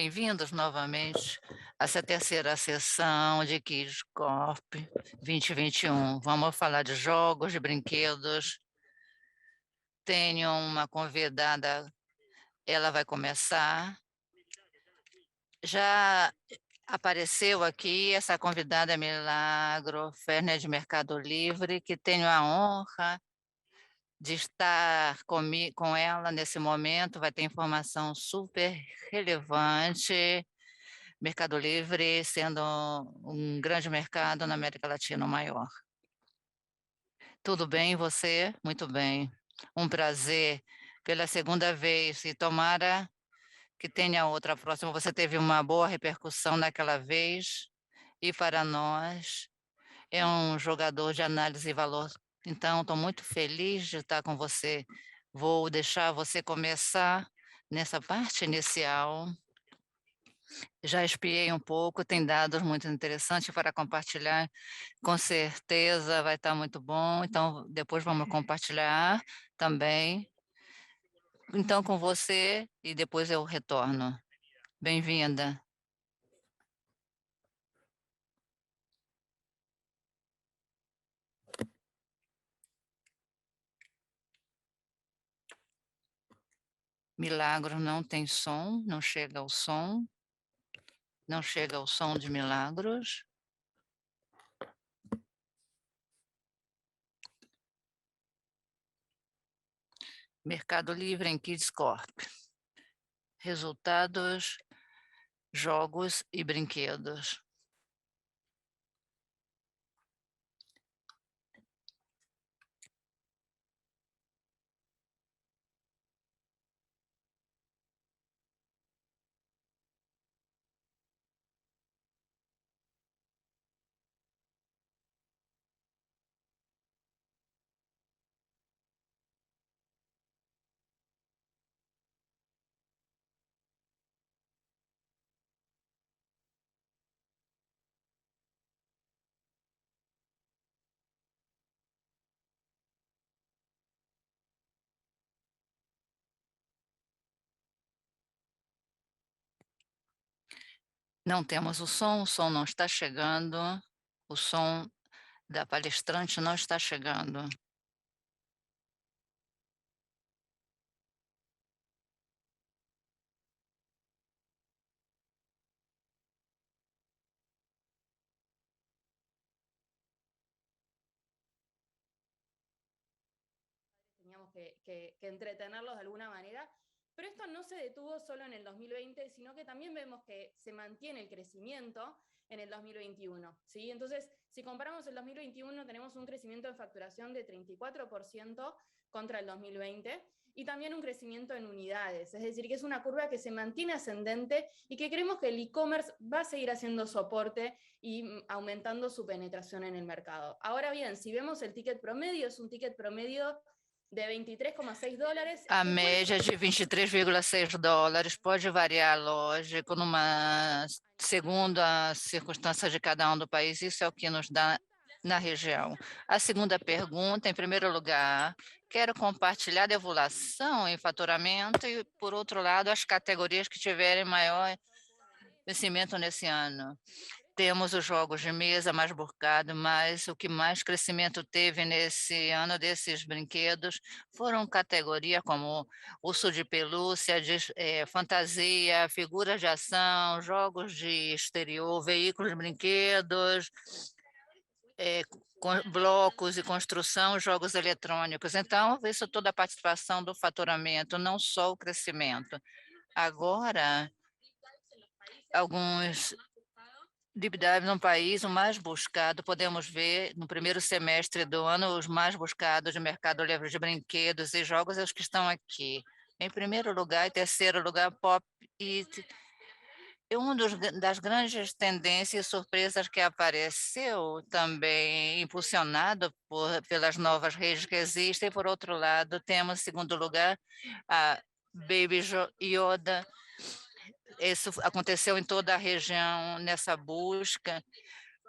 Bem-vindos novamente a essa terceira sessão de Kids Corp 2021. Vamos falar de jogos, de brinquedos. Tenho uma convidada, ela vai começar. Já apareceu aqui essa convidada Milagro Ferner de Mercado Livre, que tenho a honra de estar com ela nesse momento. Vai ter informação super relevante. Mercado Livre sendo um grande mercado na América Latina, o maior. Tudo bem, você? Muito bem. Um prazer pela segunda vez e tomara que tenha outra próxima. Você teve uma boa repercussão naquela vez e para nós é um jogador de análise e valor. Então, estou muito feliz de estar com você. Vou deixar você começar nessa parte inicial. Já espiei um pouco, tem dados muito interessantes para compartilhar, com certeza vai estar muito bom, então depois vamos compartilhar também. Então, com você e depois eu retorno. Bem-vinda. Milagro não tem som, não chega ao som. Não chega ao som de Milagros. Mercado Livre em Kids Corp. Resultados, jogos e brinquedos. Não temos o som não está chegando, o som da palestrante não está chegando. Teníamos que entretenerlos de alguna manera, pero esto no se detuvo solo en el 2020, sino que también vemos que se mantiene el crecimiento en el 2021, ¿sí? Entonces, si comparamos el 2021, tenemos un crecimiento en facturación de 34% contra el 2020 y también un crecimiento en unidades, es decir, que es una curva que se mantiene ascendente y que creemos que el e-commerce va a seguir haciendo soporte y aumentando su penetración en el mercado. Ahora bien, si vemos el ticket promedio, es un ticket promedio de $23,6. A média de $23,6 pode variar, lógico, segundo a circunstância de cada do país, isso é o que nos dá na região. A segunda pergunta, em primeiro lugar, quero compartilhar a evolução em faturamento e, por outro lado, as categorias que tiverem maior crescimento nesse ano. Temos os jogos de mesa mais buscados, mas o que mais crescimento teve nesse ano desses brinquedos foram categorias como urso de pelúcia, fantasia, figuras de ação, jogos de exterior, veículos de brinquedos, blocos e construção, jogos eletrônicos. Então, isso toda a participação do faturamento, não só o crescimento. Agora, alguns deep dive no país, o mais buscado, podemos ver no primeiro semestre do ano, os mais buscados de Mercado Livre de brinquedos e jogos, é os que estão aqui. Em primeiro lugar e terceiro lugar, Pop It. E das grandes tendências e surpresas que apareceu, também impulsionado pelas novas redes que existem. Por outro lado, temos, em segundo lugar, a Baby Yoda. Isso aconteceu em toda a região nessa busca,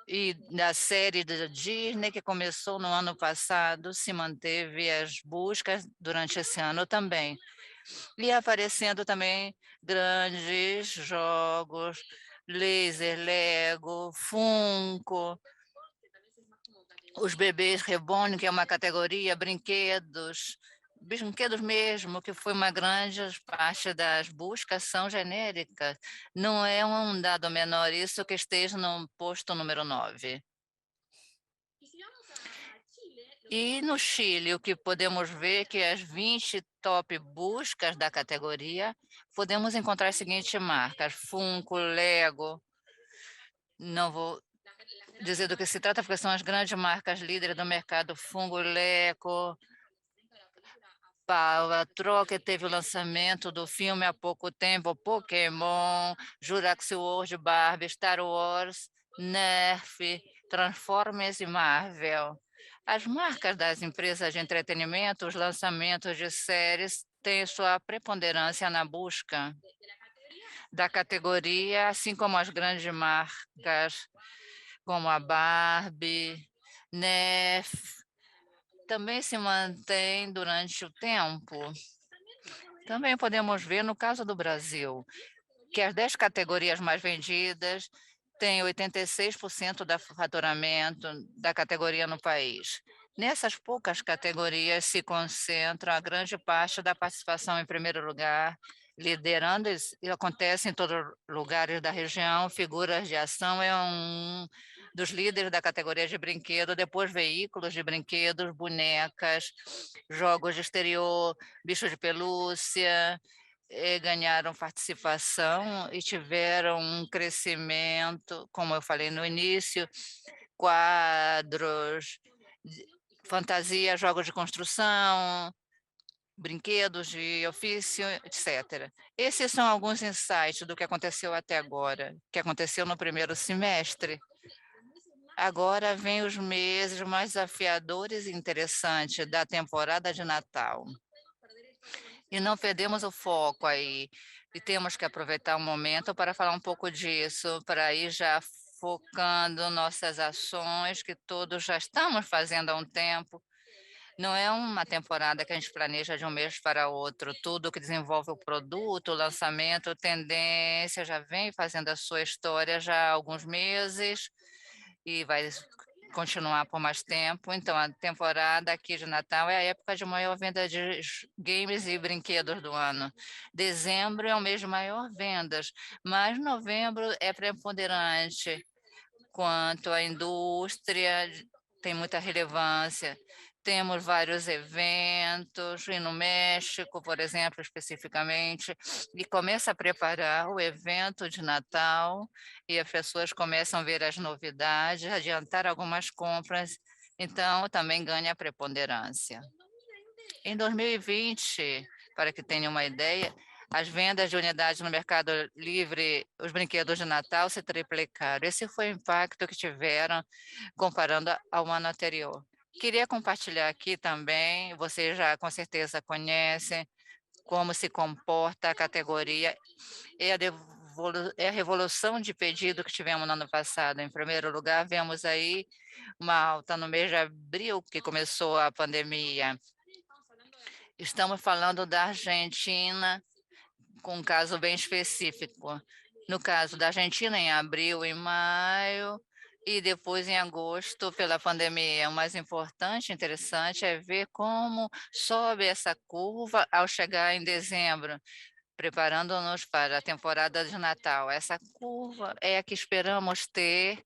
e da série da Disney, que começou no ano passado, se manteve as buscas durante esse ano também. E aparecendo também grandes jogos, laser, Lego, Funko, os bebês reborn, que é uma categoria, brinquedos mesmo, que foi uma grande parte das buscas são genéricas. Não é um dado menor isso que esteja no posto número 9. E no Chile, o que podemos ver é que as 20 top buscas da categoria, podemos encontrar as seguintes marcas: Funko, Lego, não vou dizer do que se trata, porque são as grandes marcas líderes do mercado: Funko, Lego, Paula, que teve o lançamento do filme há pouco tempo, Pokémon, Jurassic World, Barbie, Star Wars, Nerf, Transformers e Marvel. As marcas das empresas de entretenimento, os lançamentos de séries têm sua preponderância na busca da categoria, assim como as grandes marcas como a Barbie, Nerf, também se mantém durante o tempo. Também podemos ver, no caso do Brasil, que as 10 categorias mais vendidas têm 86% do faturamento da categoria no país. Nessas poucas categorias se concentra a grande parte da participação em primeiro lugar, liderando, e acontece em todos os lugares da região. Figuras de ação é um dos líderes da categoria de brinquedo, depois veículos de brinquedos, bonecas, jogos de exterior, bicho de pelúcia, ganharam participação e tiveram um crescimento, como eu falei no início, quadros, fantasia, jogos de construção, brinquedos de ofício, etc. Esses são alguns insights do que aconteceu até agora, que aconteceu no primeiro semestre. Agora vem os meses mais desafiadores e interessantes da temporada de Natal. E não perdemos o foco aí. E temos que aproveitar o momento para falar um pouco disso, para ir já focando nossas ações, que todos já estamos fazendo há um tempo. Não é uma temporada que a gente planeja de um mês para outro. Tudo que desenvolve o produto, o lançamento, tendência, já vem fazendo a sua história já há alguns meses e vai continuar por mais tempo. Então, a temporada aqui de Natal é a época de maior venda de games e brinquedos do ano. Dezembro é o mês de maior vendas, mas novembro é preponderante quanto à indústria, tem muita relevância. Temos vários eventos, e no México, por exemplo, especificamente, e começa a preparar o evento de Natal, e as pessoas começam a ver as novidades, adiantar algumas compras, então também ganha preponderância. Em 2020, para que tenham uma ideia, as vendas de unidades no Mercado Livre, os brinquedos de Natal se triplicaram. Esse foi o impacto que tiveram comparando ao ano anterior. Queria compartilhar aqui também, vocês já com certeza conhecem como se comporta a categoria e a revolução de pedido que tivemos no ano passado. Em primeiro lugar, vemos aí uma alta no mês de abril, que começou a pandemia. Estamos falando da Argentina, com um caso bem específico. No caso da Argentina, em abril e maio, e depois em agosto, pela pandemia. O mais importante, interessante, é ver como sobe essa curva ao chegar em dezembro, preparando-nos para a temporada de Natal. Essa curva é a que esperamos ter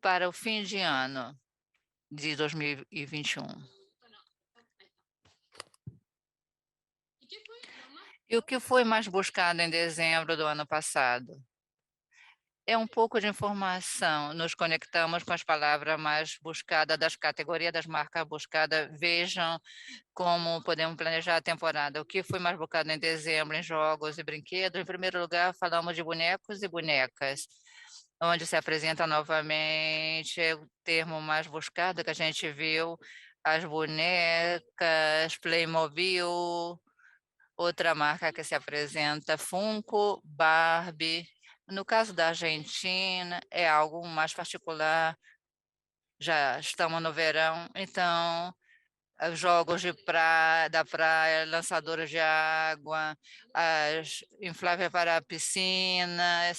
para o fim de ano de 2021. E o que foi mais buscado em dezembro do ano passado? É um pouco de informação. Nos conectamos com as palavras mais buscadas das categorias das marcas buscadas. Vejam como podemos planejar a temporada. O que foi mais buscado em dezembro em jogos e brinquedos? Em primeiro lugar, falamos de bonecos e bonecas, onde se apresenta novamente o termo mais buscado que a gente viu, as bonecas, Playmobil, outra marca que se apresenta, Funko, Barbie. No caso da Argentina, é algo mais particular, já estamos no verão, então jogos da praia, lançadores de água, as infláveis para a piscina,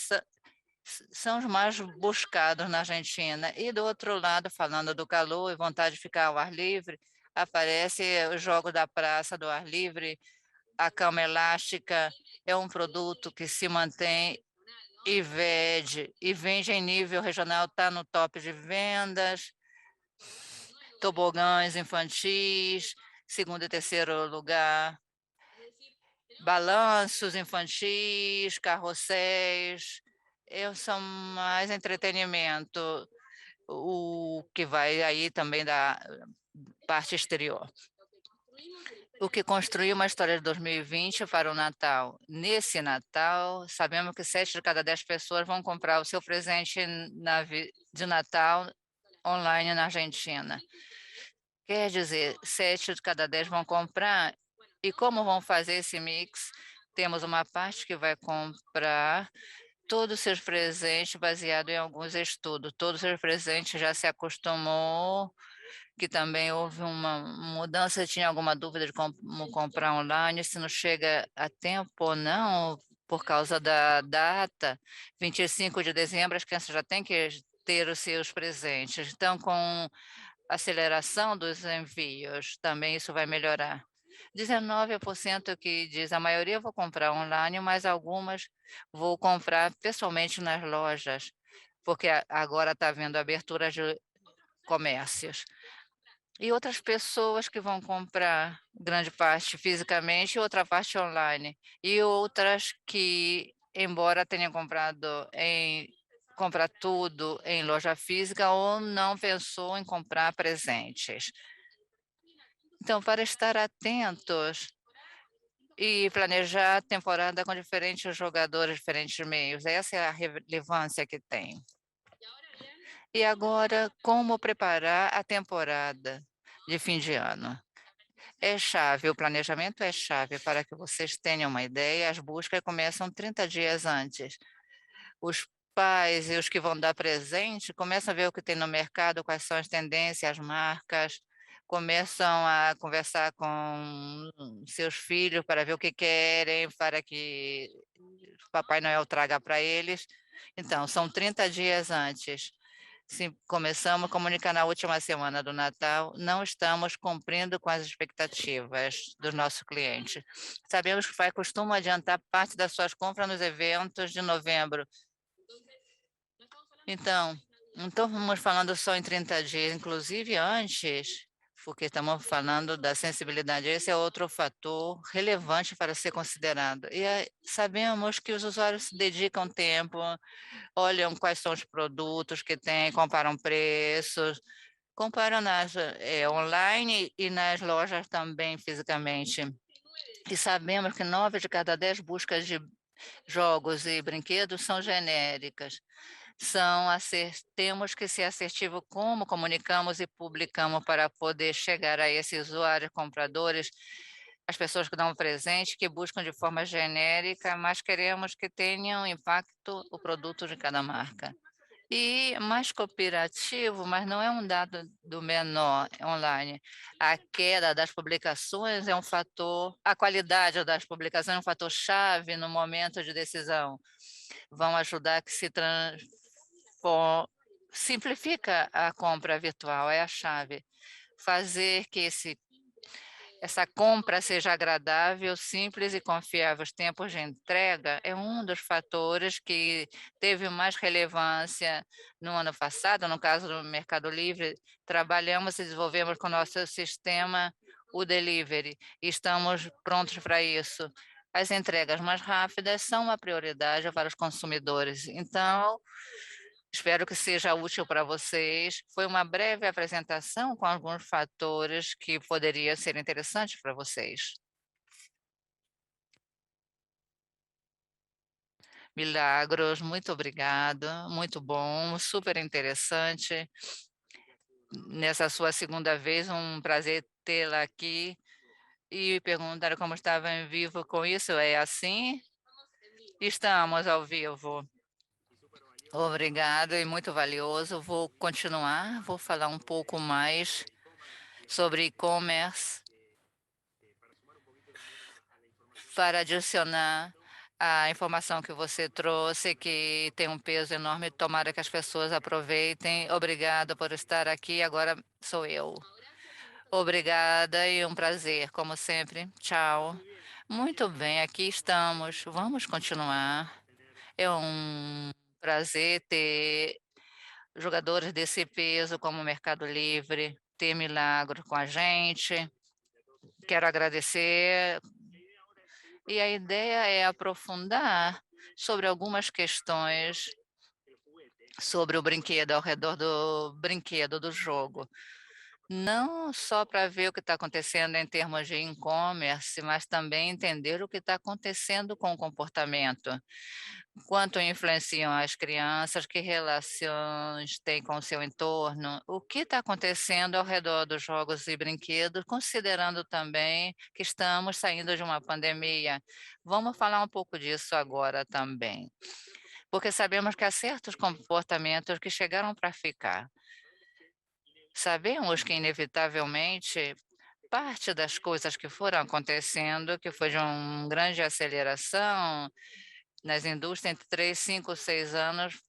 são os mais buscados na Argentina. E do outro lado, falando do calor e vontade de ficar ao ar livre, aparece o jogo da praça do ar livre, a cama elástica é um produto que se mantém e vende em nível regional, está no top de vendas, tobogãs infantis, segundo e terceiro lugar, balanços infantis, carrosséis, são mais entretenimento, o que vai aí também da parte exterior. O que construiu uma história de 2020 para o Natal. Nesse Natal, sabemos que 7 de cada 10 pessoas vão comprar o seu presente de Natal online na Argentina. Quer dizer, 7 de cada 10 vão comprar. E como vão fazer esse mix? Temos uma parte que vai comprar todos os seus presentes baseado em alguns estudos. Todos os seus presentes já se acostumou, que também houve uma mudança, tinha alguma dúvida de como comprar online, se não chega a tempo ou não, por causa da data, 25 de dezembro, as crianças já têm que ter os seus presentes. Então, com aceleração dos envios, também isso vai melhorar. 19% que diz, a maioria eu vou comprar online, mas algumas vou comprar pessoalmente nas lojas, porque agora está havendo abertura de comércios. E outras pessoas que vão comprar grande parte fisicamente e outra parte online. E outras que, embora tenham comprar tudo em loja física ou não pensou em comprar presentes. Então, para estar atentos e planejar a temporada com diferentes jogadores, diferentes meios, essa é a relevância que tem. E agora, como preparar a temporada de fim de ano? É chave, o planejamento é chave para que vocês tenham uma ideia. As buscas começam 30 dias antes. Os pais e os que vão dar presente começam a ver o que tem no mercado, quais são as tendências, as marcas, começam a conversar com seus filhos para ver o que querem, para que Papai Noel traga para eles. Então, são 30 dias antes. Se começamos a comunicar na última semana do Natal, não estamos cumprindo com as expectativas do nosso cliente. Sabemos que o pai costuma adiantar parte das suas compras nos eventos de novembro. Então, não estamos falando só em 30 dias, inclusive antes, porque estamos falando da sensibilidade. Esse é outro fator relevante para ser considerado. E sabemos que os usuários se dedicam tempo, olham quais são os produtos que tem, comparam preços, comparam online e nas lojas também fisicamente. E sabemos que 9 de cada 10 buscas de jogos e brinquedos são genéricas. Temos que ser assertivo como comunicamos e publicamos para poder chegar a esses usuários, compradores, as pessoas que dão presente, que buscam de forma genérica, mas queremos que tenham impacto o produto de cada marca. E mais cooperativo, mas não é um dado do menor online. A queda das publicações é um fator, a qualidade das publicações é um fator chave no momento de decisão. Vão ajudar que simplifica a compra virtual, é a chave. Fazer que essa compra seja agradável, simples e confiável. Os tempos de entrega é um dos fatores que teve mais relevância no ano passado. No caso do Mercado Livre, trabalhamos e desenvolvemos com o nosso sistema o delivery e estamos prontos para isso. As entregas mais rápidas são uma prioridade para os consumidores. Então, espero que seja útil para vocês. Foi uma breve apresentação com alguns fatores que poderiam ser interessantes para vocês. Milagros, muito obrigada, muito bom, super interessante. Nessa sua segunda vez, um prazer tê-la aqui. E perguntaram como estava em vivo com isso, é assim? Estamos ao vivo. Obrigado e muito valioso. Vou continuar, vou falar um pouco mais sobre e-commerce, para adicionar a informação que você trouxe, que tem um peso enorme. Tomara que as pessoas aproveitem. Obrigada por estar aqui. Agora sou eu. Obrigada e um prazer, como sempre. Tchau. Muito bem, aqui estamos. Vamos continuar. É um prazer ter jogadores desse peso como o Mercado Livre, ter Milagro com a gente. Quero agradecer. E a ideia é aprofundar sobre algumas questões sobre o brinquedo, ao redor do brinquedo, do jogo. Não só para ver o que está acontecendo em termos de e-commerce, mas também entender o que está acontecendo com o comportamento. Quanto influenciam as crianças, que relações têm com o seu entorno, o que está acontecendo ao redor dos jogos e brinquedos, considerando também que estamos saindo de uma pandemia. Vamos falar um pouco disso agora também, porque sabemos que há certos comportamentos que chegaram para ficar. Sabemos que, inevitavelmente, parte das coisas que foram acontecendo, que foi de uma grande aceleração nas indústrias entre 3, 5, 6 anos,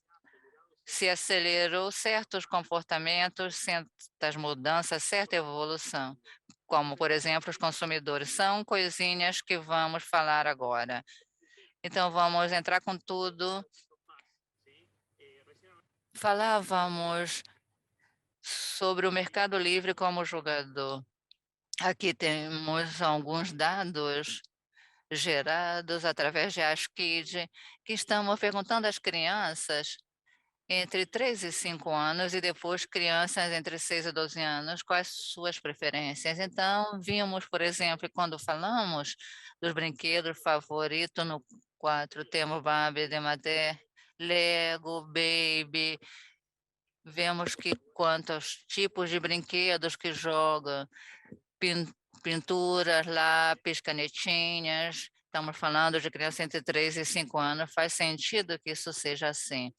se acelerou certos comportamentos, certas mudanças, certa evolução, como, por exemplo, os consumidores. São coisinhas que vamos falar agora. Então, vamos entrar com tudo. Falávamos sobre o Mercado Livre como jogador. Aqui temos alguns dados gerados através de AskKid, que estamos perguntando às crianças entre 3 e 5 anos e depois crianças entre 6 e 12 anos, quais suas preferências. Então, vimos, por exemplo, quando falamos dos brinquedos favoritos no 4, temos Barbie, Demater, Lego, Baby, vemos que quantos tipos de brinquedos que jogam, pinturas, lápis, canetinhas. Estamos falando de criança entre 3 e 5 anos, faz sentido que isso seja assim.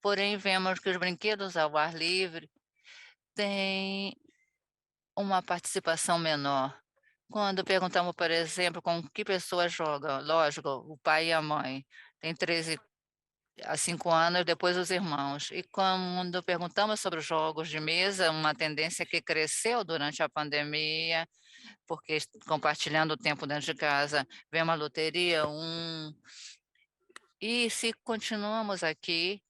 Porém, vemos que os brinquedos ao ar livre têm uma participação menor. Quando perguntamos, por exemplo, com que pessoas jogam, lógico, o pai e a mãe, tem 13 a 5 anos, depois os irmãos. E quando perguntamos sobre os jogos de mesa, uma tendência que cresceu durante a pandemia, porque compartilhando o tempo dentro de casa, vemos a loteria, e se continuamos aqui,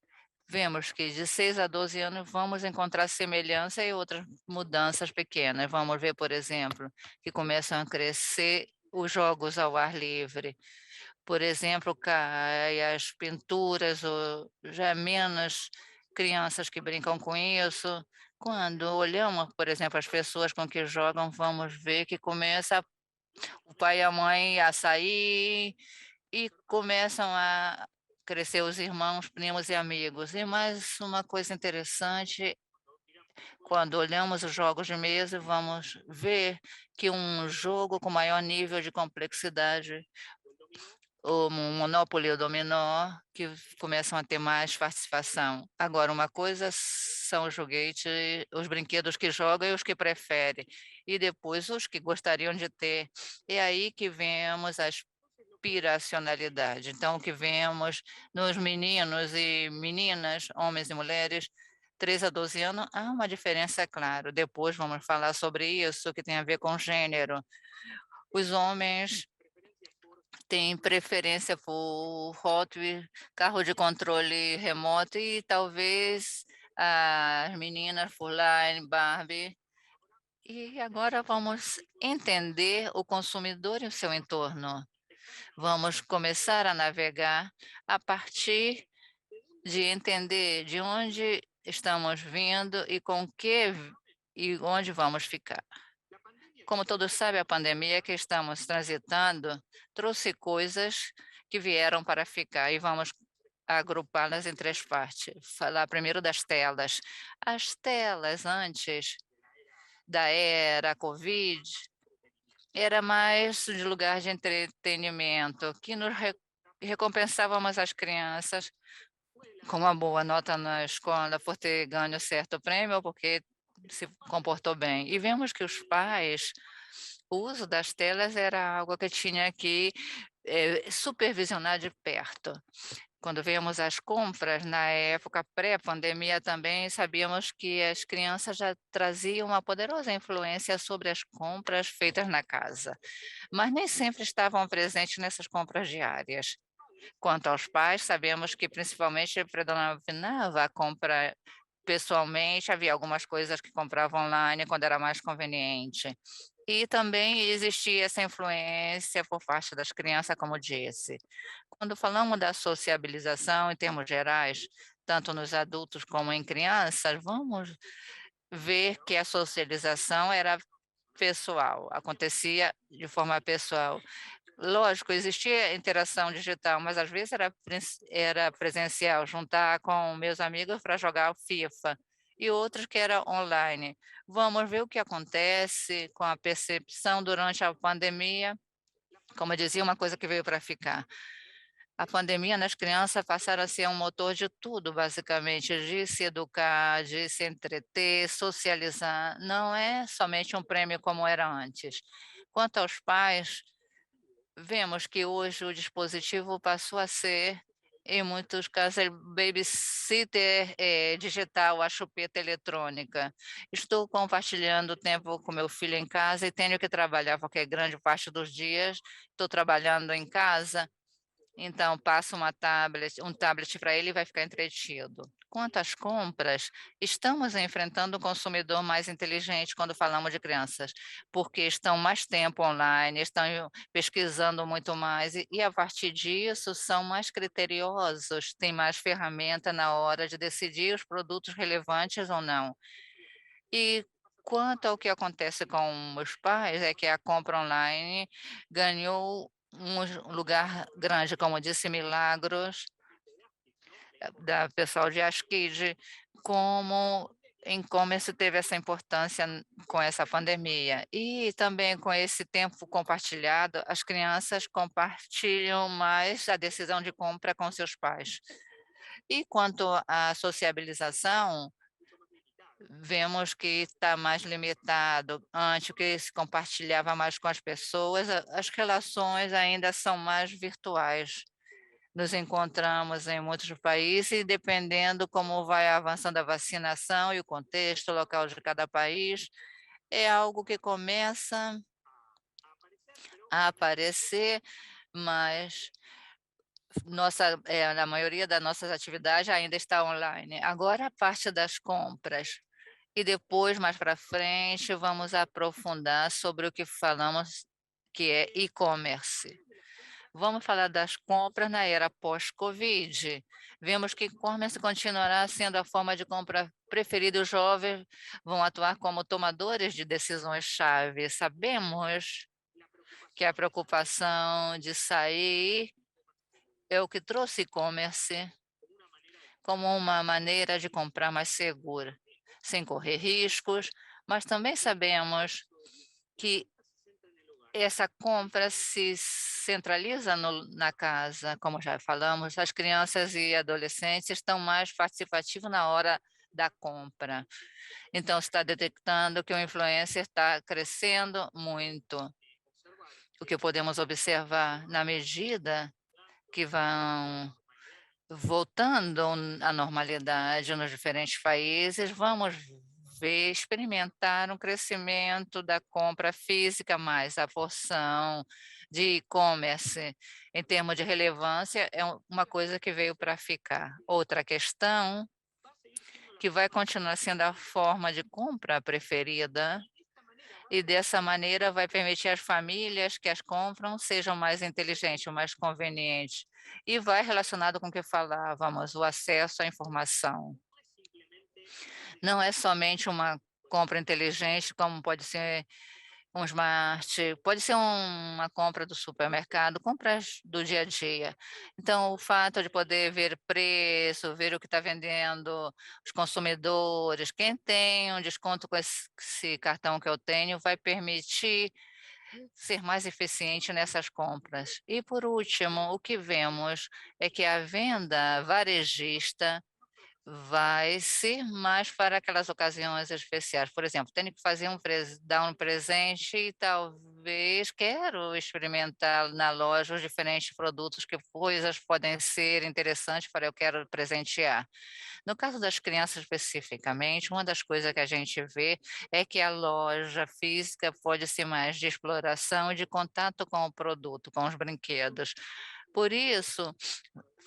vemos que de 6 a 12 anos vamos encontrar semelhança e outras mudanças pequenas. Vamos ver, por exemplo, que começam a crescer os jogos ao ar livre. Por exemplo, as pinturas, ou já menos crianças que brincam com isso. Quando olhamos, por exemplo, as pessoas com que jogam, vamos ver que começa o pai e a mãe a sair e começam a crescer os irmãos, primos e amigos. E mais uma coisa interessante, quando olhamos os jogos de mesa, vamos ver que um jogo com maior nível de complexidade, o Monopoly, o dominó, que começam a ter mais participação. Agora, uma coisa são os joguetes, os brinquedos que jogam e os que preferem, e depois os que gostariam de ter. É aí que vemos a aspiracionalidade. Então, o que vemos nos meninos e meninas, homens e mulheres, 3 a 12 anos, há uma diferença, claro. Depois vamos falar sobre isso, que tem a ver com gênero. Os homens têm preferência por Hot Wheels, carro de controle remoto e talvez as meninas por Line, Barbie. E agora vamos entender o consumidor e o seu entorno. Vamos começar a navegar a partir de entender de onde estamos vindo e com que e onde vamos ficar. Como todos sabem, a pandemia que estamos transitando trouxe coisas que vieram para ficar e vamos agrupá-las em 3 partes. Falar primeiro das telas. As telas antes da era Covid era mais de lugar de entretenimento, que nos recompensávamos as crianças com uma boa nota na escola por ter ganho certo prêmio, ou porque se comportou bem. E vemos que os pais, o uso das telas era algo que tinha que supervisionar de perto. Quando víamos as compras na época pré-pandemia também, sabíamos que as crianças já traziam uma poderosa influência sobre as compras feitas na casa, mas nem sempre estavam presentes nessas compras diárias. Quanto aos pais, sabemos que principalmente predominava a compra pessoalmente, havia algumas coisas que compravam online quando era mais conveniente. E também existia essa influência por parte das crianças, como disse. Quando falamos da sociabilização em termos gerais, tanto nos adultos como em crianças, vamos ver que a socialização era pessoal, acontecia de forma pessoal. Lógico, existia interação digital, mas às vezes era presencial, juntar com meus amigos para jogar o FIFA, e outros que era online. Vamos ver o que acontece com a percepção durante a pandemia. Como eu dizia, uma coisa que veio para ficar. A pandemia nas crianças passaram a ser um motor de tudo, basicamente, de se educar, de se entreter, socializar. Não é somente um prêmio como era antes. Quanto aos pais, vemos que hoje o dispositivo passou a ser, em muitos casos, babysitter digital, a chupeta eletrônica. Estou compartilhando tempo com meu filho em casa e tenho que trabalhar, porque grande parte dos dias estou trabalhando em casa, então passo um tablet para ele e vai ficar entretido. Quanto às compras, estamos enfrentando um consumidor mais inteligente quando falamos de crianças, porque estão mais tempo online, estão pesquisando muito mais e a partir disso são mais criteriosos, têm mais ferramenta na hora de decidir os produtos relevantes ou não. E quanto ao que acontece com os pais, é que a compra online ganhou um lugar grande, como disse Milagros, da pessoal de Askid, como e-commerce teve essa importância com essa pandemia. E também com esse tempo compartilhado, as crianças compartilham mais a decisão de compra com seus pais. E quanto à sociabilização, vemos que está mais limitado. Antes, que se compartilhava mais com as pessoas, as relações ainda são mais virtuais. Nos encontramos em muitos países e, dependendo como vai avançando a vacinação e o contexto local de cada país, é algo que começa a aparecer, mas a maioria das nossas atividades ainda está online. Agora, a parte das compras. E depois, mais para frente, vamos aprofundar sobre o que falamos que é e-commerce. Vamos falar das compras na era pós-Covid. Vemos que e-commerce continuará sendo a forma de compra preferida. Os jovens vão atuar como tomadores de decisões-chave. Sabemos que a preocupação de sair é o que trouxe e-commerce como uma maneira de comprar mais segura, sem correr riscos, mas também sabemos que essa compra se centraliza na casa, como já falamos, as crianças e adolescentes estão mais participativos na hora da compra. Então, está detectando que o influencer está crescendo muito. O que podemos observar na medida que vão voltando à normalidade nos diferentes países, vamos ver, experimentar um crescimento da compra física, mais a porção de e-commerce, em termos de relevância, é uma coisa que veio para ficar. Outra questão, que vai continuar sendo a forma de compra preferida, e dessa maneira vai permitir às famílias que as compram sejam mais inteligentes, mais convenientes. E vai relacionado com o que falávamos, o acesso à informação. Não é somente uma compra inteligente, como pode ser um smart, pode ser uma compra do supermercado, compras do dia a dia. Então, o fato de poder ver preço, ver o que está vendendo, os consumidores, quem tem um desconto com esse cartão que eu tenho, vai permitir ser mais eficiente nessas compras. E, por último, o que vemos é que a venda varejista vai ser mais para aquelas ocasiões especiais. Por exemplo, tenho que fazer dar um presente e talvez quero experimentar na loja os diferentes produtos, que coisas podem ser interessantes para eu quero presentear. No caso das crianças especificamente, uma das coisas que a gente vê é que a loja física pode ser mais de exploração e de contato com o produto, com os brinquedos. Por isso,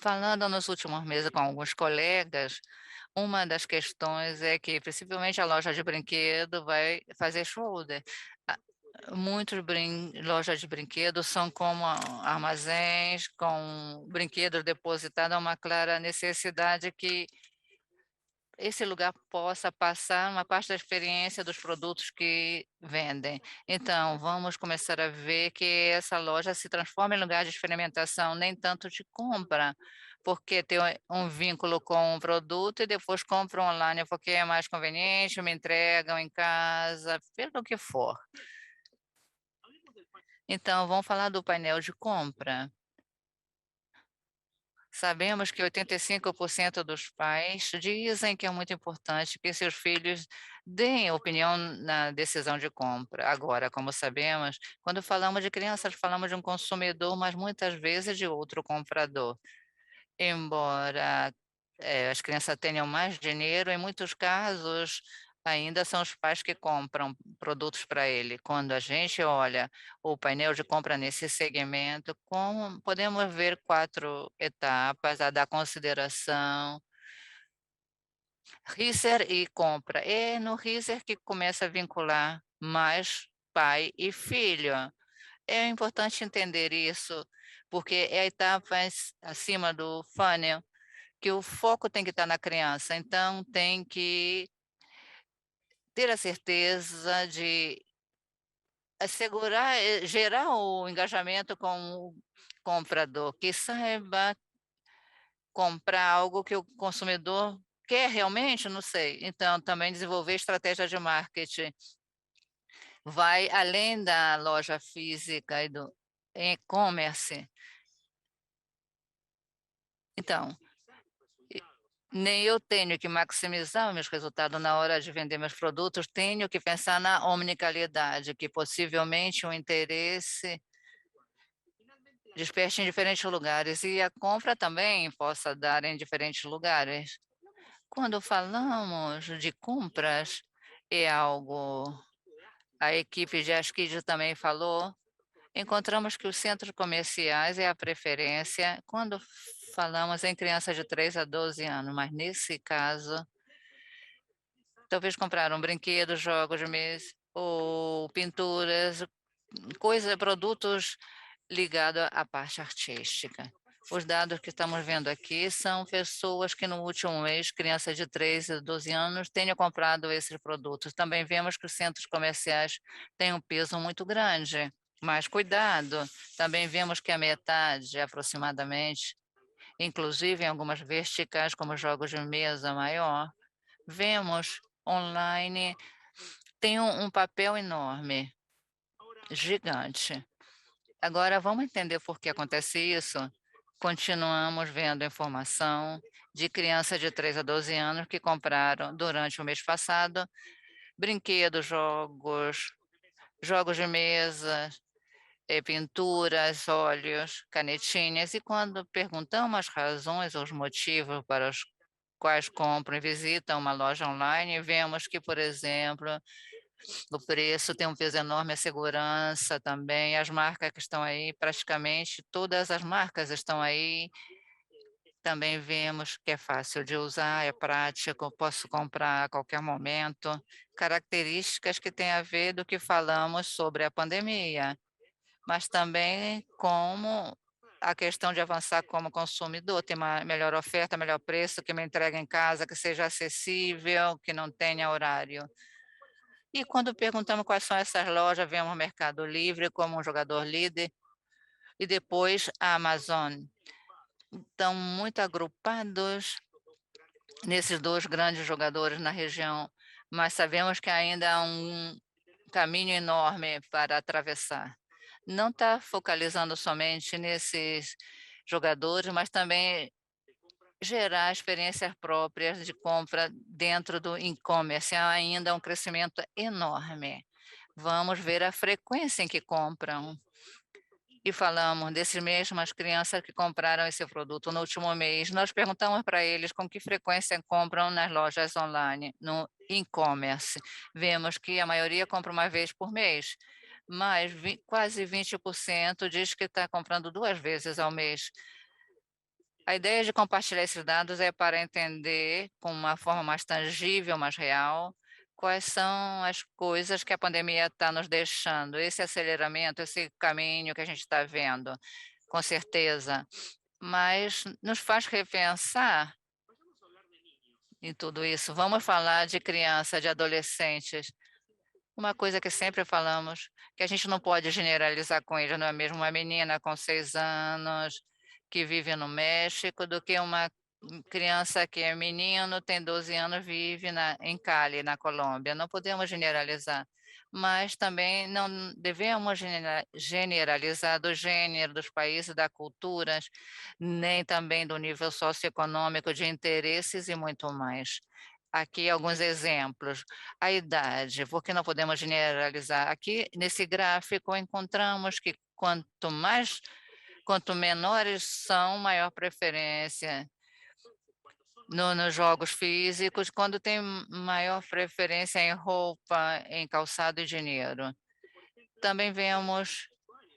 falando nos últimos meses com alguns colegas, uma das questões é que, principalmente a loja de brinquedo, vai fazer shoulder. Ah, muitos lojas de brinquedos são como armazéns com brinquedos depositados, há uma clara necessidade que esse lugar possa passar uma parte da experiência dos produtos que vendem. Então, vamos começar a ver que essa loja se transforma em lugar de experimentação, nem tanto de compra, porque tem um vínculo com o produto e depois compra online porque é mais conveniente, me entregam em casa, pelo que for. Então, vamos falar do painel de compra. Sabemos que 85% dos pais dizem que é muito importante que seus filhos deem opinião na decisão de compra. Agora, como sabemos, quando falamos de crianças, falamos de um consumidor, mas muitas vezes de outro comprador. Embora, as crianças tenham mais dinheiro, em muitos casos ainda são os pais que compram produtos para ele. Quando a gente olha o painel de compra nesse segmento, como podemos ver 4 etapas: a da consideração, Research e compra. É no Research que começa a vincular mais pai e filho. É importante entender isso, porque é a etapa acima do funnel que o foco tem que estar na criança, então tem que ter a certeza de assegurar, gerar o engajamento com o comprador, que saiba comprar algo que o consumidor quer realmente, não sei. Então, também desenvolver estratégia de marketing. Vai além da loja física e do e-commerce. Então, nem eu tenho que maximizar os meus resultados na hora de vender meus produtos, tenho que pensar na omnicanalidade, que possivelmente o interesse desperte em diferentes lugares e a compra também possa dar em diferentes lugares. Quando falamos de compras, é algo, a equipe de Askid também falou, encontramos que os centros comerciais é a preferência quando falamos em crianças de 3 a 12 anos, mas nesse caso talvez comprar um brinquedo, jogos de mesa ou pinturas, produtos ligados à parte artística. Os dados que estamos vendo aqui são pessoas que no último mês, crianças de 3 a 12 anos, tenham comprado esses produtos. Também vemos que os centros comerciais têm um peso muito grande, mas cuidado, também vemos que a metade, aproximadamente, inclusive em algumas verticais, como jogos de mesa maior, vemos online tem um papel enorme, gigante. Agora vamos entender por que acontece isso? Continuamos vendo informação de crianças de 3 a 12 anos que compraram durante o mês passado brinquedos, jogos de mesa, pinturas, óleos, canetinhas, e quando perguntamos as razões ou os motivos para os quais compram e visitam uma loja online, vemos que, por exemplo, o preço tem um peso enorme, a segurança também, as marcas que estão aí, praticamente todas as marcas estão aí. Também vemos que é fácil de usar, é prático, posso comprar a qualquer momento. Características que têm a ver do que falamos sobre a pandemia, mas também como a questão de avançar como consumidor, ter uma melhor oferta, melhor preço, que me entregue em casa, que seja acessível, que não tenha horário. E quando perguntamos quais são essas lojas, vemos o Mercado Livre como um jogador líder e depois a Amazon. Estão muito agrupados nesses dois grandes jogadores na região, mas sabemos que ainda há um caminho enorme para atravessar. Não está focalizando somente nesses jogadores, mas também gerar experiências próprias de compra dentro do e-commerce. Há ainda um crescimento enorme. Vamos ver a frequência em que compram. E falamos dessas mesmas crianças que compraram esse produto no último mês. Nós perguntamos para eles com que frequência compram nas lojas online, no e-commerce. Vemos que a maioria compra uma vez por mês, mas quase 20% diz que está comprando 2 vezes ao mês. A ideia de compartilhar esses dados é para entender, com uma forma mais tangível, mais real, quais são as coisas que a pandemia está nos deixando, esse aceleramento, esse caminho que a gente está vendo, com certeza, mas nos faz repensar em tudo isso. Vamos falar de criança, de adolescentes. Uma coisa que sempre falamos, que a gente não pode generalizar com eles, não é mesmo uma menina com 6 anos que vive no México do que uma criança que é menino, tem 12 anos, vive em Cali, na Colômbia. Não podemos generalizar, mas também não devemos generalizar do gênero, dos países, das culturas, nem também do nível socioeconômico, de interesses e muito mais. Aqui alguns exemplos. A idade, porque não podemos generalizar. Aqui, nesse gráfico, encontramos que quanto menores são, maior preferência nos jogos físicos, quando tem maior preferência em roupa, em calçado e dinheiro. Também vemos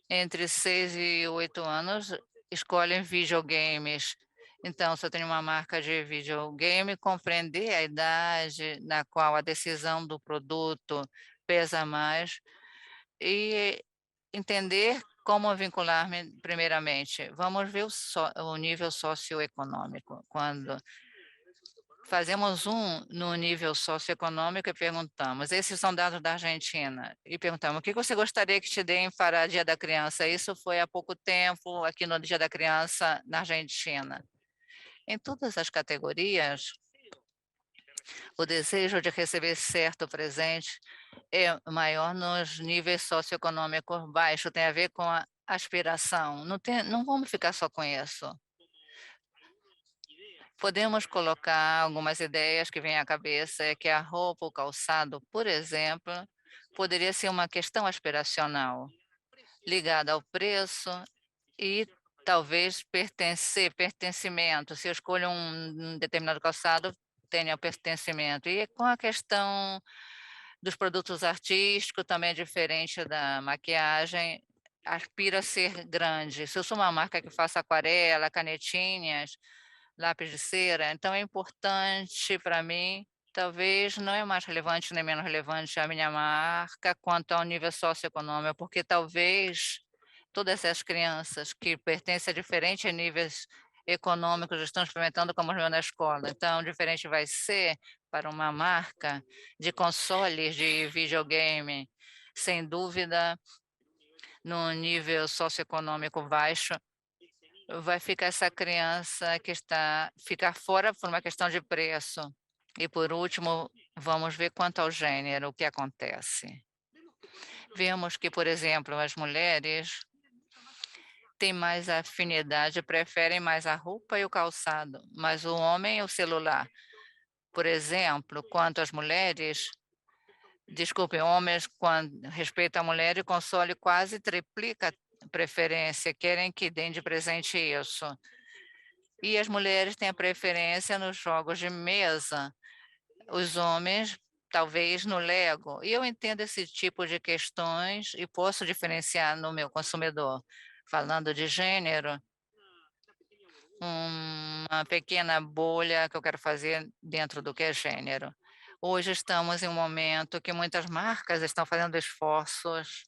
entre 6 e 8 anos, escolhem videogames. Então, se eu tenho uma marca de videogame, compreender a idade na qual a decisão do produto pesa mais e entender como vincular-me primeiramente. Vamos ver o nível socioeconômico. Quando fazemos no nível socioeconômico e perguntamos, esses são dados da Argentina, e perguntamos, o que você gostaria que te deem para Dia da Criança? Isso foi há pouco tempo, aqui no Dia da Criança, na Argentina. Em todas as categorias, o desejo de receber certo presente é maior nos níveis socioeconômicos baixos, tem a ver com a aspiração. Não vamos ficar só com isso. Podemos colocar algumas ideias que vêm à cabeça, é que a roupa, o calçado, por exemplo, poderia ser uma questão aspiracional, ligada ao preço e talvez pertencimento. Se eu escolho um determinado calçado, tenha o pertencimento. E com a questão dos produtos artísticos, também é diferente da maquiagem, aspira a ser grande. Se eu sou uma marca que faça aquarela, canetinhas, lápis de cera, então é importante para mim, talvez não é mais relevante nem menos relevante a minha marca quanto ao nível socioeconômico, porque talvez todas essas crianças que pertencem a diferentes níveis econômicos estão experimentando como os meus na escola. Então, diferente vai ser para uma marca de consoles de videogame, sem dúvida, no nível socioeconômico baixo, vai ficar essa criança que ficar fora por uma questão de preço. E por último, vamos ver quanto ao gênero, o que acontece. Vemos que, por exemplo, as mulheres têm mais afinidade, preferem mais a roupa e o calçado, mas o homem o celular. Por exemplo, quanto às mulheres, desculpe, homens, quando respeito à mulher, o console quase triplica a preferência, querem que deem de presente isso. E as mulheres têm a preferência nos jogos de mesa, os homens talvez no Lego. E eu entendo esse tipo de questões e posso diferenciar no meu consumidor. Falando de gênero, uma pequena bolha que eu quero fazer dentro do que é gênero. Hoje estamos em um momento que muitas marcas estão fazendo esforços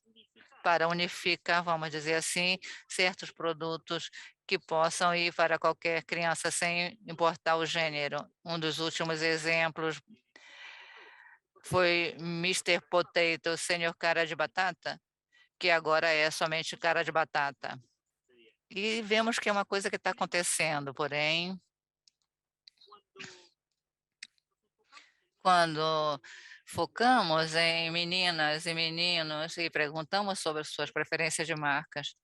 para unificar, vamos dizer assim, certos produtos que possam ir para qualquer criança sem importar o gênero. Um dos últimos exemplos foi Mister Potato, Senhor Cara de Batata, que agora é somente cara de batata. E vemos que é uma coisa que está acontecendo, porém, quando focamos em meninas e meninos e perguntamos sobre suas preferências de marcas,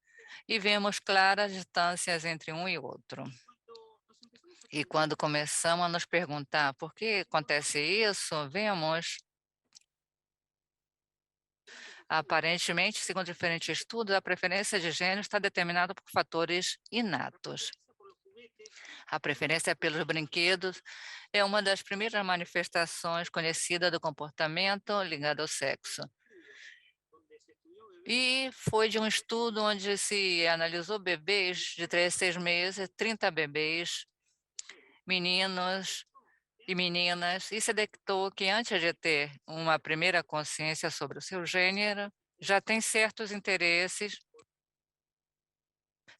e vemos claras distâncias entre um e outro. E quando começamos a nos perguntar por que acontece isso, vemos, aparentemente, segundo diferentes estudos, a preferência de gênero está determinada por fatores inatos. A preferência pelos brinquedos é uma das primeiras manifestações conhecidas do comportamento ligado ao sexo. E foi de um estudo onde se analisou bebês de 3 a 6 meses, 30 bebês, meninos e meninas, e se detectou que antes de ter uma primeira consciência sobre o seu gênero, já tem certos interesses,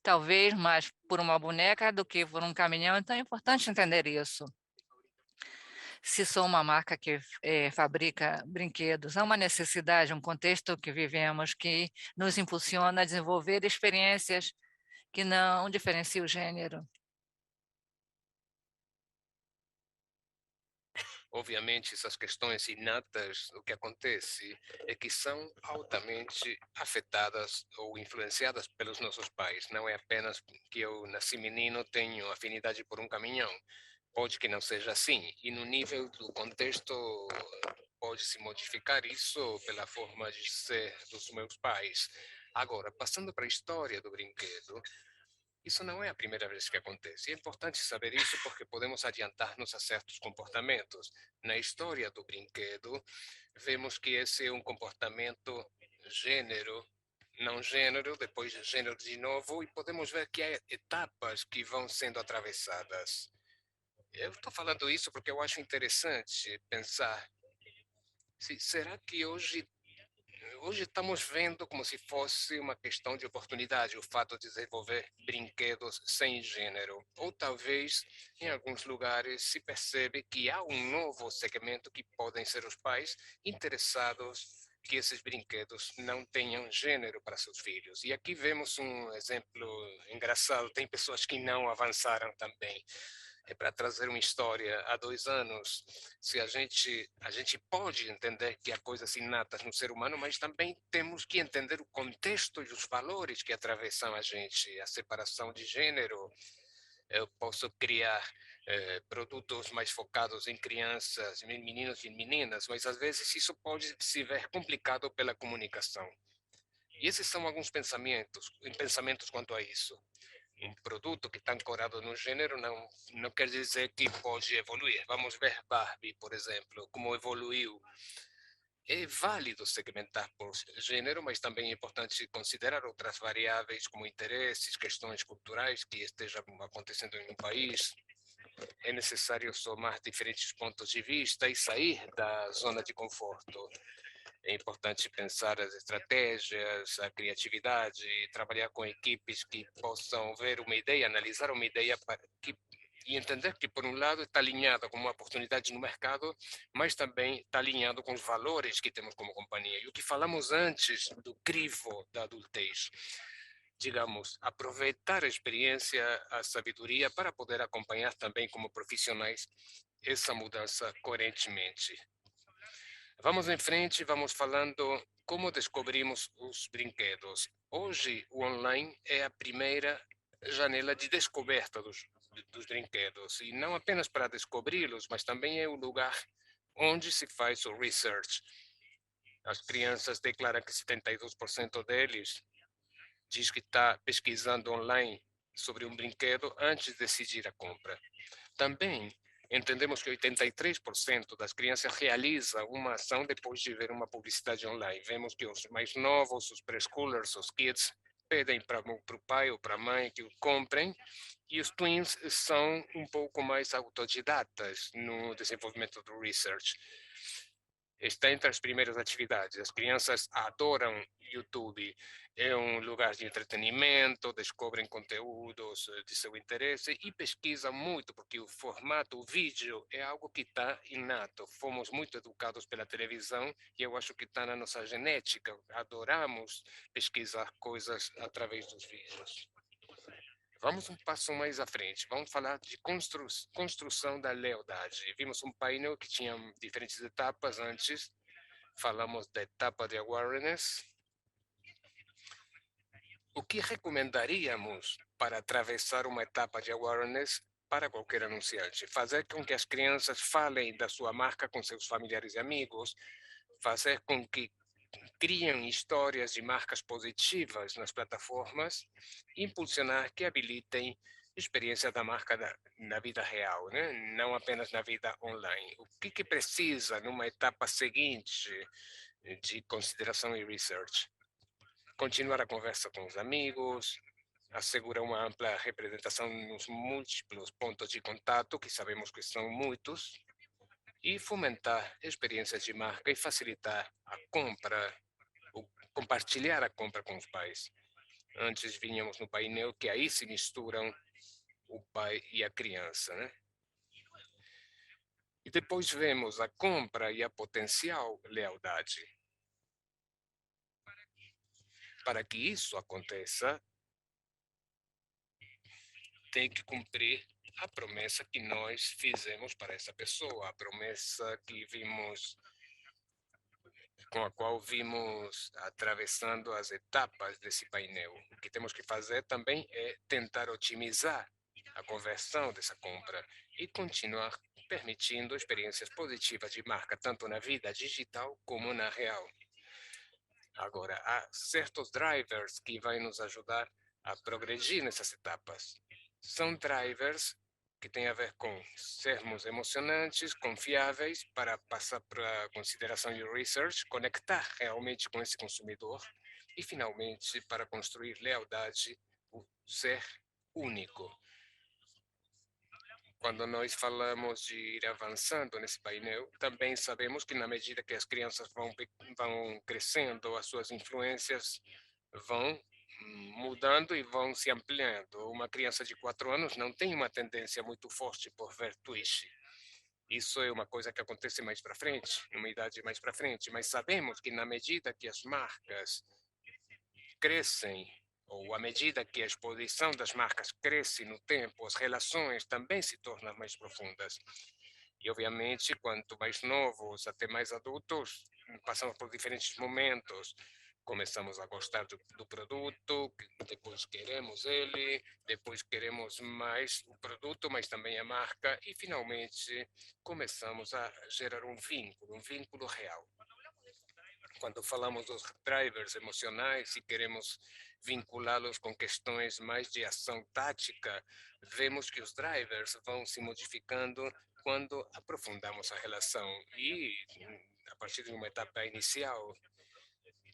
talvez mais por uma boneca do que por um caminhão, então é importante entender isso. Se sou uma marca que fabrica brinquedos, há uma necessidade, um contexto que vivemos que nos impulsiona a desenvolver experiências que não diferenciam o gênero. Obviamente, essas questões inatas, o que acontece é que são altamente afetadas ou influenciadas pelos nossos pais. Não é apenas que eu nasci menino, tenho afinidade por um caminhão. Pode que não seja assim. E no nível do contexto, pode-se modificar isso pela forma de ser dos meus pais. Agora, passando para a história do brinquedo, isso não é a primeira vez que acontece. É importante saber isso porque podemos adiantar-nos a certos comportamentos. Na história do brinquedo, vemos que esse é um comportamento gênero, não gênero, depois gênero de novo, e podemos ver que há etapas que vão sendo atravessadas. Eu estou falando isso porque eu acho interessante pensar será que hoje estamos vendo como se fosse uma questão de oportunidade o fato de desenvolver brinquedos sem gênero. Ou talvez, em alguns lugares, se percebe que há um novo segmento que podem ser os pais interessados que esses brinquedos não tenham gênero para seus filhos. E aqui vemos um exemplo engraçado. Tem pessoas que não avançaram também. É para trazer uma história há 2 anos. Se a gente pode entender que há coisas inatas no ser humano, mas também temos que entender o contexto e os valores que atravessam a gente, a separação de gênero. Eu posso criar produtos mais focados em crianças, em meninos e meninas, mas às vezes isso pode se ver complicado pela comunicação. E esses são alguns pensamentos quanto a isso. Um produto que está ancorado no gênero não quer dizer que pode evoluir. Vamos ver Barbie, por exemplo, como evoluiu. É válido segmentar por gênero, mas também é importante considerar outras variáveis como interesses, questões culturais que estejam acontecendo em um país. É necessário somar diferentes pontos de vista e sair da zona de conforto. É importante pensar as estratégias, a criatividade, trabalhar com equipes que possam ver uma ideia, analisar uma ideia e entender que, por um lado, está alinhada com uma oportunidade no mercado, mas também está alinhado com os valores que temos como companhia. E o que falamos antes do crivo da adultez, digamos, aproveitar a experiência, a sabedoria para poder acompanhar também como profissionais essa mudança coerentemente. Vamos em frente, vamos falando como descobrimos os brinquedos. Hoje, o online é a primeira janela de descoberta dos brinquedos, e não apenas para descobri-los, mas também é o lugar onde se faz o research. As crianças declaram que 72% deles diz que está pesquisando online sobre um brinquedo antes de decidir a compra. Também entendemos que 83% das crianças realiza uma ação depois de ver uma publicidade online. Vemos que os mais novos, os preschoolers, os kids, pedem para o pai ou para a mãe que o comprem, e os tweens são um pouco mais autodidatas no desenvolvimento do research. Está entre as primeiras atividades. As crianças adoram YouTube. É um lugar de entretenimento, descobrem conteúdos de seu interesse e pesquisam muito, porque o formato, o vídeo, é algo que está inato. Fomos muito educados pela televisão e eu acho que está na nossa genética. Adoramos pesquisar coisas através dos vídeos. Vamos um passo mais à frente. Vamos falar de construção da lealdade. Vimos um painel que tinha diferentes etapas antes. Falamos da etapa de awareness. O que recomendaríamos para atravessar uma etapa de awareness para qualquer anunciante. Fazer com que as crianças falem da sua marca com seus familiares e amigos, fazer com que criem histórias de marcas positivas nas plataformas, impulsionar que habilitem experiência da marca na vida real, né? Não apenas na vida online. O que precisa numa etapa seguinte de consideração e research? Continuar a conversa com os amigos, assegurar uma ampla representação nos múltiplos pontos de contato, que sabemos que são muitos, e fomentar experiências de marca e facilitar a compra, compartilhar a compra com os pais. Antes vínhamos no painel que aí se misturam o pai e a criança, né? E depois vemos a compra e a potencial lealdade. Para que isso aconteça, tem que cumprir a promessa que nós fizemos para essa pessoa, a promessa que vimos, com a qual vimos atravessando as etapas desse painel. O que temos que fazer também é tentar otimizar a conversão dessa compra e continuar permitindo experiências positivas de marca, tanto na vida digital como na real. Agora, há certos drivers que vão nos ajudar a progredir nessas etapas. São drivers que têm a ver com sermos emocionantes, confiáveis, para passar para a consideração e research, conectar realmente com esse consumidor e, finalmente, para construir lealdade, o ser único. Quando nós falamos de ir avançando nesse painel, também sabemos que na medida que as crianças vão crescendo, as suas influências vão mudando e vão se ampliando. Uma criança de 4 anos não tem uma tendência muito forte por ver Twitch. Isso é uma coisa que acontece mais para frente, numa idade mais para frente, mas sabemos que na medida que as marcas crescem, ou à medida que a exposição das marcas cresce no tempo, as relações também se tornam mais profundas. E, obviamente, quanto mais novos até mais adultos, passamos por diferentes momentos. Começamos a gostar do produto, depois queremos ele, depois queremos mais o produto, mas também a marca, e, finalmente, começamos a gerar um vínculo real. Quando falamos dos drivers emocionais e queremos vinculá-los com questões mais de ação tática, vemos que os drivers vão se modificando quando aprofundamos a relação. E, a partir de uma etapa inicial,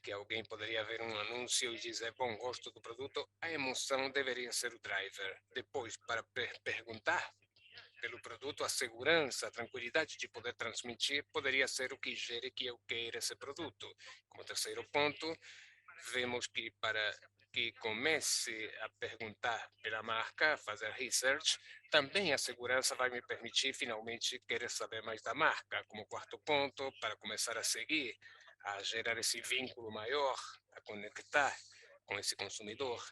que alguém poderia ver um anúncio e dizer, bom, gosto do produto, a emoção deveria ser o driver. Depois, para perguntar pelo produto, a segurança, a tranquilidade de poder transmitir poderia ser o que gere que eu queira esse produto. Como terceiro ponto, vemos que para que comece a perguntar pela marca, a fazer research, também a segurança vai me permitir finalmente querer saber mais da marca. Como quarto ponto, para começar a seguir, a gerar esse vínculo maior, a conectar com esse consumidor.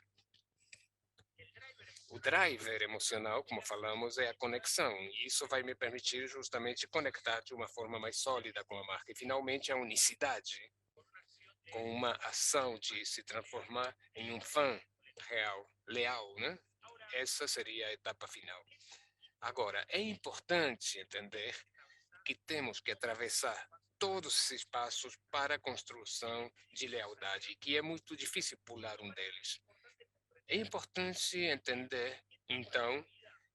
O driver emocional, como falamos, é a conexão, e isso vai me permitir justamente conectar de uma forma mais sólida com a marca. E, finalmente, a unicidade, com uma ação de se transformar em um fã real, leal, né? Essa seria a etapa final. Agora, é importante entender que temos que atravessar todos esses passos para a construção de lealdade, que é muito difícil pular um deles. É importante entender, então,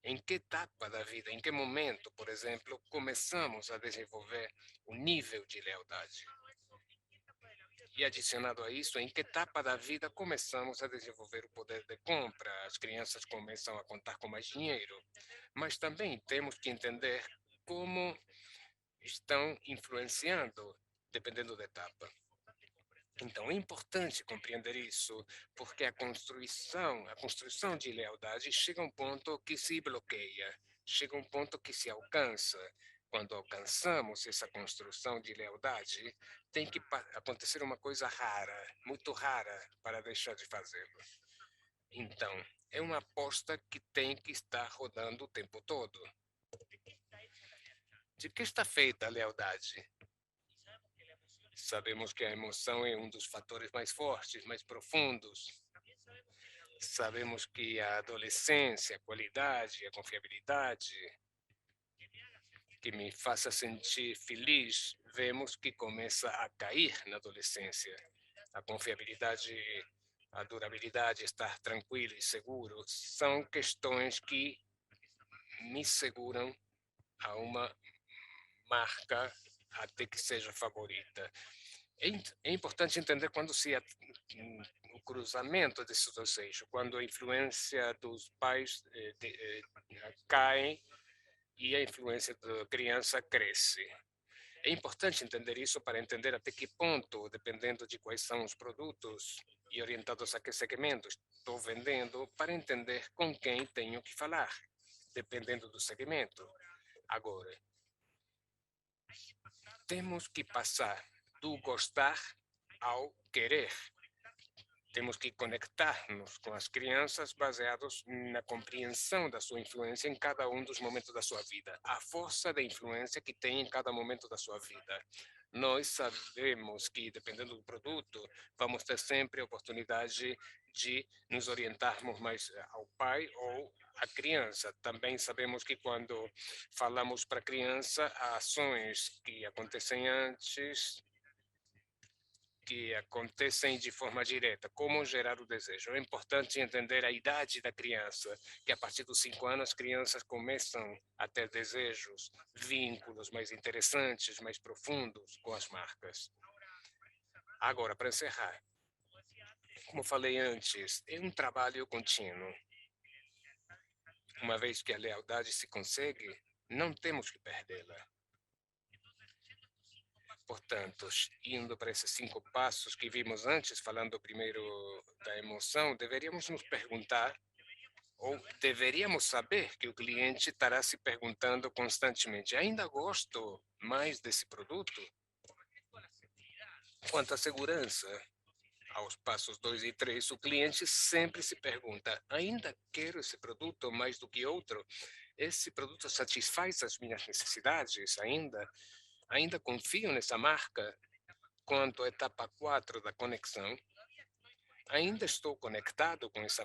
em que etapa da vida, em que momento, por exemplo, começamos a desenvolver o nível de lealdade. E, adicionado a isso, em que etapa da vida começamos a desenvolver o poder de compra, as crianças começam a contar com mais dinheiro. Mas também temos que entender como estão influenciando, dependendo da etapa. Então, é importante compreender isso, porque a construção de lealdade chega a um ponto que se bloqueia, chega a um ponto que se alcança. Quando alcançamos essa construção de lealdade, tem que acontecer uma coisa rara, muito rara, para deixar de fazê-lo. Então, é uma aposta que tem que estar rodando o tempo todo. De que está feita a lealdade? Sabemos que a emoção é um dos fatores mais fortes, mais profundos. Sabemos que a adolescência, a qualidade, a confiabilidade, que me faça sentir feliz, vemos que começa a cair na adolescência. A confiabilidade, a durabilidade, estar tranquilo e seguro, são questões que me seguram a uma marca até que seja favorita. É importante entender quando o cruzamento desses dois eixos, quando a influência dos pais cai e a influência da criança cresce. É importante entender isso para entender até que ponto, dependendo de quais são os produtos e orientados a que segmentos estou vendendo, para entender com quem tenho que falar, dependendo do segmento. Agora, temos que passar do gostar ao querer. Temos que conectar-nos com as crianças baseados na compreensão da sua influência em cada um dos momentos da sua vida, a força da influência que tem em cada momento da sua vida. Nós sabemos que, dependendo do produto, vamos ter sempre a oportunidade de nos orientarmos mais ao pai ou à criança. Também sabemos que quando falamos para a criança, há ações que acontecem antes que acontecem de forma direta, como gerar o desejo. É importante entender a idade da criança, que a partir dos 5 anos as crianças começam a ter desejos, vínculos mais interessantes, mais profundos com as marcas. Agora, para encerrar, como falei antes, é um trabalho contínuo. Uma vez que a lealdade se consegue, não temos que perdê-la. Portanto, indo para esses 5 passos que vimos antes, falando primeiro da emoção, deveríamos nos perguntar, ou deveríamos saber que o cliente estará se perguntando constantemente: ainda gosto mais desse produto? Quanto à segurança, aos passos 2 e 3, o cliente sempre se pergunta: ainda quero esse produto mais do que outro? Esse produto satisfaz as minhas necessidades ainda? Ainda confio nessa marca? Quanto à etapa 4 da conexão, ainda estou conectado com essa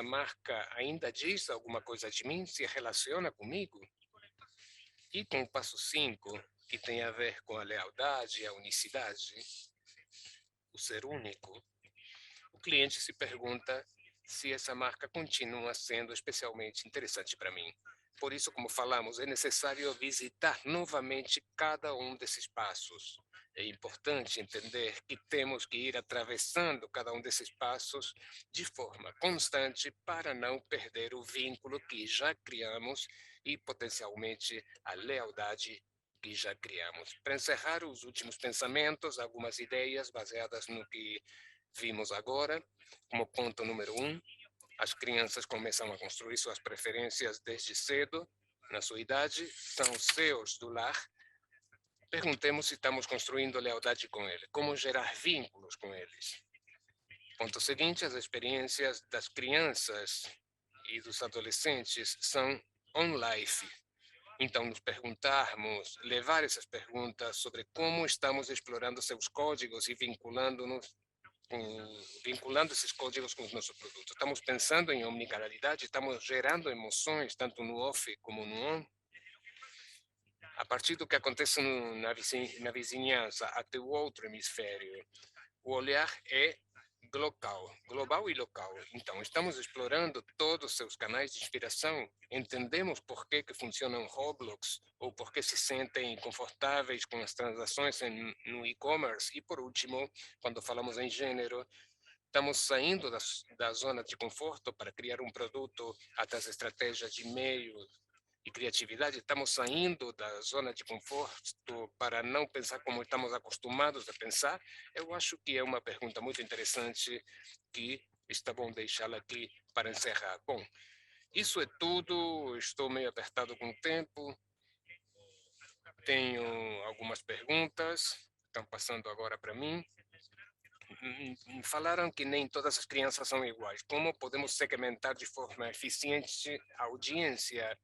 marca ainda diz alguma coisa de mim, se relaciona comigo? E com o passo 5, que tem a ver com a lealdade e a unicidade, o ser único, o cliente se pergunta se essa marca continua sendo especialmente interessante para mim. Por isso, como falamos, é necessário visitar novamente cada um desses passos. É importante entender que temos que ir atravessando cada um desses passos de forma constante para não perder o vínculo que já criamos e, potencialmente, a lealdade que já criamos. Para encerrar os últimos pensamentos, algumas ideias baseadas no que vimos agora, como ponto número 1, as crianças começam a construir suas preferências desde cedo, na sua idade, são os seus do lar. Perguntemos se estamos construindo lealdade com eles, como gerar vínculos com eles. Ponto seguinte, as experiências das crianças e dos adolescentes são on-life. Então, nos perguntarmos, levar essas perguntas sobre como estamos explorando seus códigos e vinculando esses códigos com os nossos produtos. Estamos pensando em omnicanalidade, estamos gerando emoções, tanto no off como no on. A partir do que acontece na vizinhança até o outro hemisfério, o olhar é global e local. Então, estamos explorando todos os seus canais de inspiração, entendemos por que funcionam Roblox ou por que se sentem confortáveis com as transações no e-commerce. E, por último, quando falamos em gênero, estamos saindo da zona de conforto para criar um produto até as estratégias de meio e criatividade. Estamos saindo da zona de conforto para não pensar como estamos acostumados a pensar. Eu acho que é uma pergunta muito interessante que está bom deixá-la aqui para encerrar. Bom, isso é tudo. Estou meio apertado com o tempo. Tenho algumas perguntas. Estão passando agora para mim. Falaram que nem todas as crianças são iguais. Como podemos segmentar de forma eficiente a audiência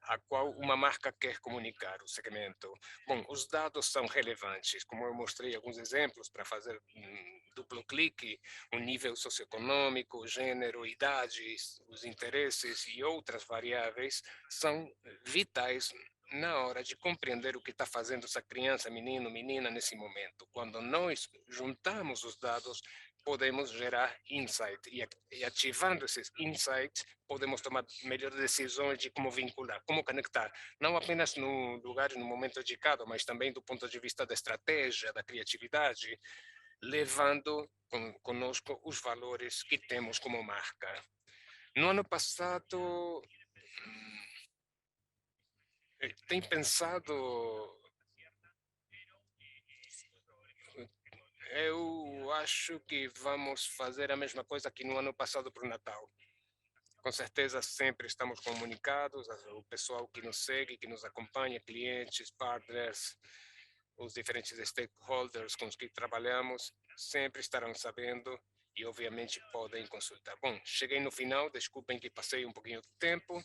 a qual uma marca quer comunicar o segmento. Bom, os dados são relevantes, como eu mostrei alguns exemplos para fazer duplo clique, o nível socioeconômico, o gênero, idades, os interesses e outras variáveis são vitais na hora de compreender o que está fazendo essa criança, menino, menina nesse momento. Quando nós juntamos os dados, podemos gerar insight e ativando esses insights, podemos tomar melhores decisões de como vincular, como conectar, não apenas no lugar e no momento indicado, mas também do ponto de vista da estratégia, da criatividade, levando conosco os valores que temos como marca. No ano passado, tem pensado, eu acho que vamos fazer a mesma coisa que no ano passado para o Natal. Com certeza sempre estamos comunicados, o pessoal que nos segue, que nos acompanha, clientes, partners, os diferentes stakeholders com os que trabalhamos, sempre estarão sabendo e obviamente podem consultar. Bom, cheguei no final, desculpem que passei um pouquinho do tempo,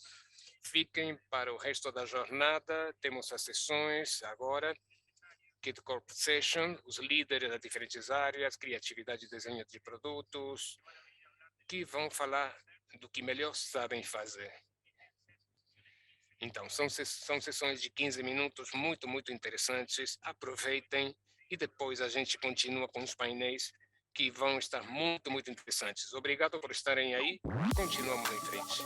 fiquem para o resto da jornada, temos as sessões agora, Kid Corp Session, os líderes das diferentes áreas, criatividade e desenho de produtos, que vão falar do que melhor sabem fazer. Então, são sessões de 15 minutos muito interessantes. Aproveitem e depois a gente continua com os painéis que vão estar muito interessantes. Obrigado por estarem aí. Continuamos em frente.